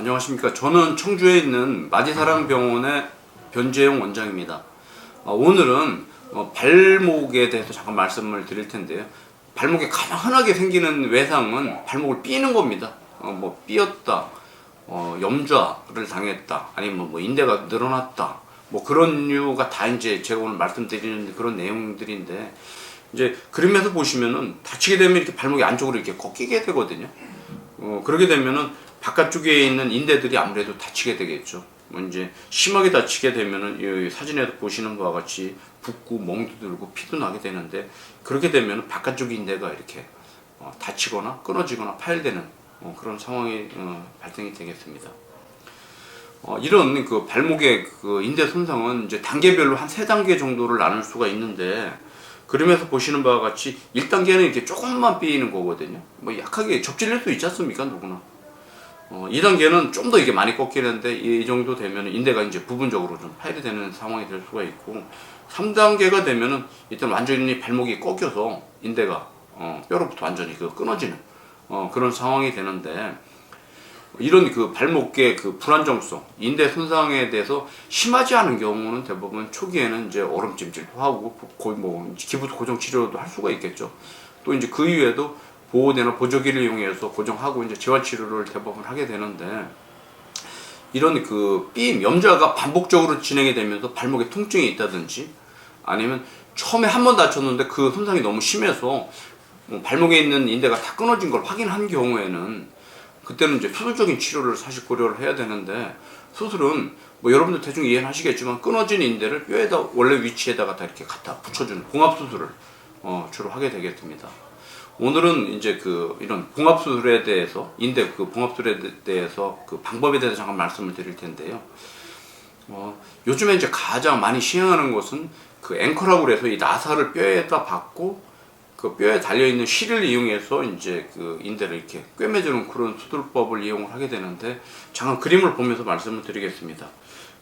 안녕하십니까. 저는 청주에 있는 마디사랑병원의 변재용 원장입니다. 오늘은 발목에 대해서 잠깐 말씀을 드릴 텐데요. 발목에 가장 흔하게 생기는 외상은 발목을 삐는 겁니다. 뭐 삐었다, 염좌를 당했다, 아니면 뭐 인대가 늘어났다, 뭐 그런 이유가 다 이제 제가 오늘 말씀드리는 그런 내용들인데, 이제 그림에서 보시면은 다치게 되면 이렇게 발목이 안쪽으로 이렇게 꺾이게 되거든요. 그렇게 되면은 바깥쪽에 있는 인대들이 아무래도 다치게 되겠죠. 이제 심하게 다치게 되면은 이 사진에서 보시는 바와 같이 붓고 멍도 들고 피도 나게 되는데, 그렇게 되면은 바깥쪽 인대가 이렇게 다치거나 끊어지거나 파열되는 그런 상황이 발생이 되겠습니다. 이런 그 발목의 그 인대 손상은 이제 단계별로 한 3단계 정도를 나눌 수가 있는데, 그림에서 보시는 바와 같이 1단계는 이렇게 조금만 삐이는 거거든요. 뭐 약하게 접질릴 수 있지 않습니까, 누구나. 2단계는 좀 더 이게 많이 꺾이는데, 이 정도 되면 인대가 이제 부분적으로 좀 파열이 되는 상황이 될 수가 있고, 3단계가 되면은 일단 완전히 발목이 꺾여서 인대가 뼈로부터 완전히 끊어지는 그런 상황이 되는데, 이런 그 발목의 그 불안정성, 인대 손상에 대해서 심하지 않은 경우는 대부분 초기에는 이제 얼음찜질도 하고 뭐 기부 고정 치료도 할 수가 있겠죠. 또 이제 그 이후에도 보호대나 보조기를 이용해서 고정하고 이제 재활 치료를 대부분 하게 되는데, 이런 그 삐임, 염좌가 반복적으로 진행이 되면서 발목에 통증이 있다든지, 아니면 처음에 한 번 다쳤는데 그 손상이 너무 심해서 발목에 있는 인대가 다 끊어진 걸 확인한 경우에는, 그때는 이제 수술적인 치료를 사실 고려를 해야 되는데, 수술은 뭐 여러분들 대충 이해는 하시겠지만 끊어진 인대를 뼈에다 원래 위치에다가 다 이렇게 갖다 붙여주는 봉합 수술을 주로 하게 되겠습니다. 오늘은 이제 이런 봉합 수술에 대해서, 인대 봉합 수술에 대해서 그 방법에 대해서 잠깐 말씀을 드릴 텐데요. 요즘에 이제 가장 많이 시행하는 것은 그 앵커라고 그래서 이 나사를 뼈에다 박고 그 뼈에 달려있는 실을 이용해서 이제 그 인대를 이렇게 꿰매주는 그런 수술법을 이용을 하게 되는데, 잠깐 그림을 보면서 말씀을 드리겠습니다.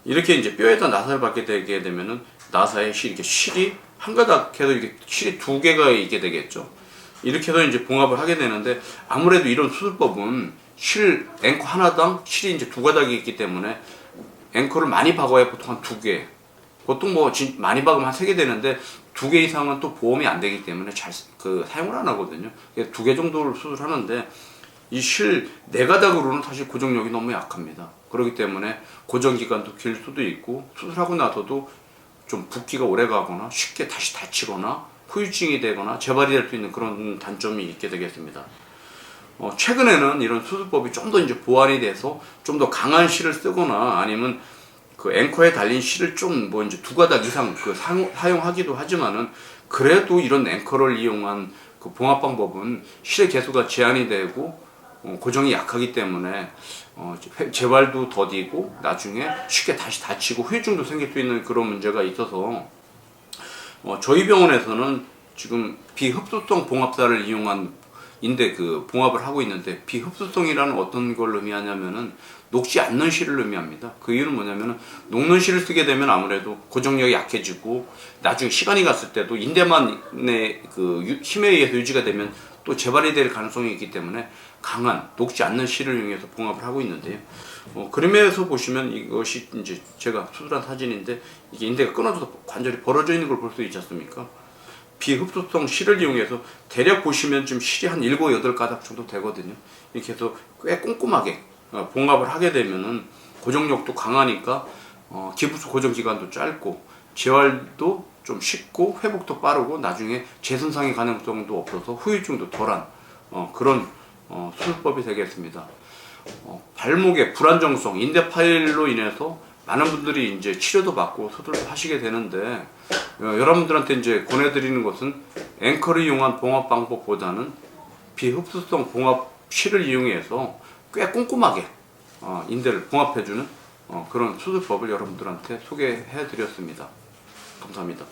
이렇게 이제 뼈에다 나사를 박게 되게 되면은 나사에 이렇게 실이 한 가닥 해서 이렇게 실이 2개가 있게 되겠죠. 이렇게 해서 이제 봉합을 하게 되는데, 아무래도 이런 수술법은 앵커 하나당 실이 이제 2가닥이 있기 때문에 앵커를 많이 박아야 보통 한 2개, 보통 뭐 많이 박으면 한 3개 되는데 2개 이상은 또 보험이 안 되기 때문에 사용을 안 하거든요. 2개 정도를 수술하는데, 이 실 4가닥으로는 사실 고정력이 너무 약합니다. 그렇기 때문에 고정 기간도 길 수도 있고, 수술하고 나서도 좀 붓기가 오래 가거나 쉽게 다시 다치거나 후유증이 되거나 재발이 될 수 있는 그런 단점이 있게 되겠습니다. 최근에는 이런 수술법이 좀 더 이제 보완이 돼서 좀 더 강한 실을 쓰거나, 아니면 그 앵커에 달린 실을 좀 뭐 이제 2가닥 이상 사용하기도 하지만은, 그래도 이런 앵커를 이용한 그 봉합 방법은 실의 개수가 제한이 되고 고정이 약하기 때문에 재발도 더디고 나중에 쉽게 다시 다치고 후유증도 생길 수 있는 그런 문제가 있어서, 저희 병원에서는 지금 비흡수성 봉합사를 이용한 인대 봉합을 하고 있는데, 비흡수성이라는 어떤 걸 의미하냐면은 녹지 않는 실을 의미합니다. 그 이유는 뭐냐면은, 녹는 실을 쓰게 되면 아무래도 고정력이 약해지고 나중에 시간이 갔을 때도 인대만의 힘에 의해서 유지가 되면 또 재발이 될 가능성이 있기 때문에 강한 녹지 않는 실을 이용해서 봉합을 하고 있는데요. 그림에서 보시면 이것이 이제 제가 수술한 사진인데, 이게 인대가 끊어져서 관절이 벌어져 있는 걸 볼 수 있지 않습니까? 비흡수성 실을 이용해서 대략 보시면 좀 실이 한 7, 8가닥 정도 되거든요. 이렇게 해서 꽤 꼼꼼하게 봉합을 하게 되면은 고정력도 강하니까 기부수 고정 기간도 짧고 재활도 좀 쉽고 회복도 빠르고 나중에 재손상의 가능성도 없어서 후유증도 덜한 그런 수술법이 되겠습니다. 발목의 불안정성, 인대 파열로 인해서 많은 분들이 이제 치료도 받고 수술도 하시게 되는데, 여러분들한테 이제 권해드리는 것은 앵커를 이용한 봉합 방법보다는 비흡수성 봉합 실을 이용해서 꽤 꼼꼼하게 인대를 봉합해주는 그런 수술법을 여러분들한테 소개해드렸습니다. 감사합니다.